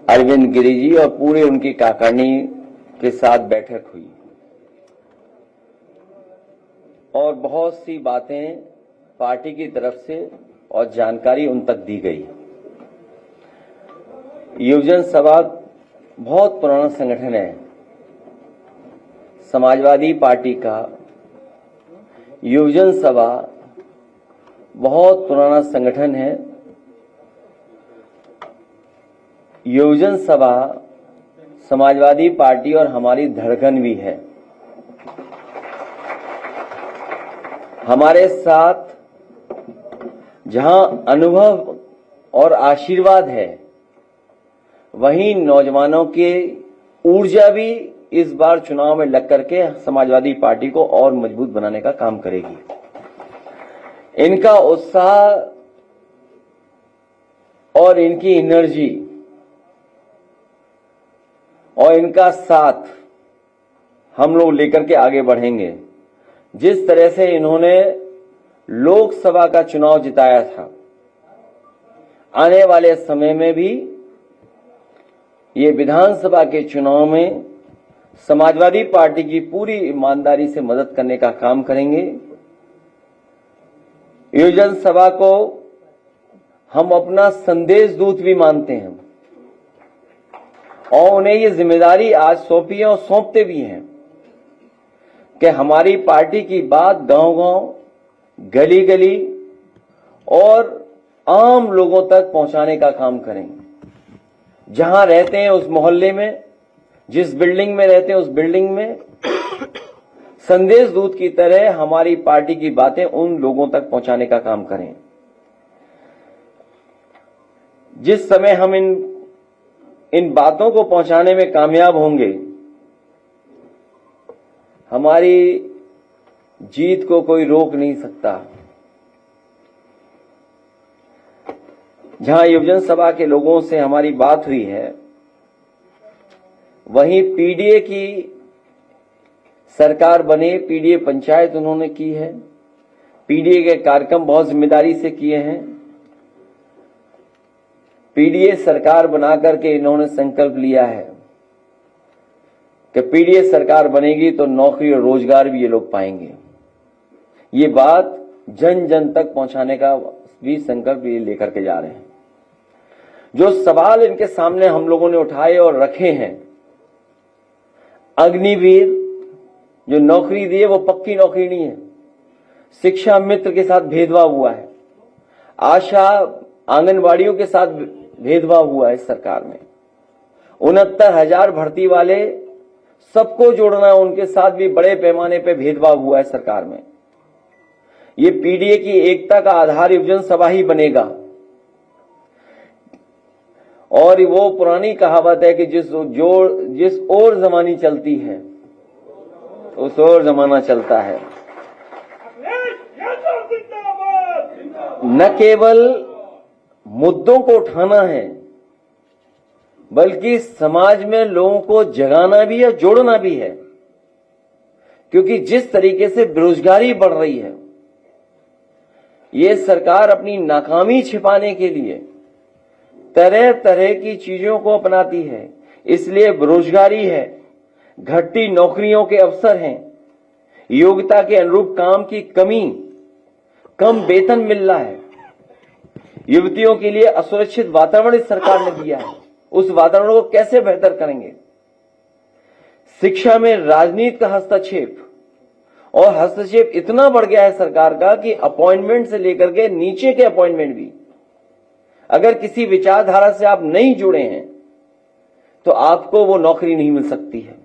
अरविंद गिरी जी और पूरे उनकी काकानी के साथ बैठक हुई और बहुत सी बातें पार्टी की तरफ से और जानकारी उन तक दी गई। युवजन सभा बहुत पुराना संगठन है। समाजवादी पार्टी का युवजन सभा बहुत पुराना संगठन है। युवजन सभा समाजवादी पार्टी और हमारी धड़कन भी है। हमारे साथ जहां अनुभव और आशीर्वाद है, वहीं नौजवानों की ऊर्जा भी इस बार चुनाव में लग करके समाजवादी पार्टी को और मजबूत बनाने का काम करेगी। इनका उत्साह और इनकी एनर्जी और इनका साथ हम लोग लेकर के आगे बढ़ेंगे। जिस तरह से इन्होंने लोकसभा का चुनाव जिताया था, आने वाले समय में भी ये विधानसभा के चुनाव में समाजवादी पार्टी की पूरी ईमानदारी से मदद करने का काम करेंगे। युवजन सभा को हम अपना संदेश दूत भी मानते हैं और उन्हें ये जिम्मेदारी आज सौंपी है और सौंपते भी हैं कि हमारी पार्टी की बात गांव-गांव, गली-गली और आम लोगों तक पहुंचाने का काम करें। जहां रहते हैं उस मोहल्ले में, जिस बिल्डिंग में रहते हैं उस बिल्डिंग में संदेश दूत की तरह हमारी पार्टी की बातें उन लोगों तक पहुंचाने का काम करें। जिस समय हम इन बातों को पहुंचाने में कामयाब होंगे, हमारी जीत को कोई रोक नहीं सकता। जहां युवजन सभा के लोगों से हमारी बात हुई है, वहीं पीडीए की सरकार बने, पीडीए पंचायत उन्होंने की है। पीडीए के कार्यक्रम बहुत जिम्मेदारी से किए हैं। पीडीए सरकार बनाकर के इन्होंने संकल्प लिया है कि पीडीए सरकार बनेगी तो नौकरी और रोजगार भी ये लोग पाएंगे। ये बात जन जन तक पहुंचाने का भी संकल्प ये लेकर के जा रहे हैं। जो सवाल इनके सामने हम लोगों ने उठाए और रखे हैं, अग्निवीर जो नौकरी दी है वो पक्की नौकरी नहीं है। शिक्षा मित्र के साथ भेदभाव हुआ है। आशा आंगनबाड़ियों के साथ भेदभाव हुआ है इस सरकार में। 69,000 भर्ती वाले सबको जोड़ना है, उनके साथ भी बड़े पैमाने पे भेदभाव हुआ है सरकार में। ये पीडीए की एकता का आधार युवजन सभा ही बनेगा। और वो पुरानी कहावत है कि जिस ओर जमानी चलती है उस ओर जमाना चलता है। न केवल मुद्दों को उठाना है, बल्कि समाज में लोगों को जगाना भी है, जोड़ना भी है। क्योंकि जिस तरीके से बेरोजगारी बढ़ रही है, ये सरकार अपनी नाकामी छिपाने के लिए तरह तरह की चीजों को अपनाती है। इसलिए बेरोजगारी है, घटती नौकरियों के अवसर हैं, योग्यता के अनुरूप काम की कमी, कम वेतन मिल रहा है, युवतियों के लिए असुरक्षित वातावरण इस सरकार ने दिया है। उस वातावरण को कैसे बेहतर करेंगे? शिक्षा में राजनीति का हस्तक्षेप, और हस्तक्षेप इतना बढ़ गया है सरकार का कि अपॉइंटमेंट से लेकर के नीचे के अपॉइंटमेंट भी, अगर किसी विचारधारा से आप नहीं जुड़े हैं तो आपको वो नौकरी नहीं मिल सकती है।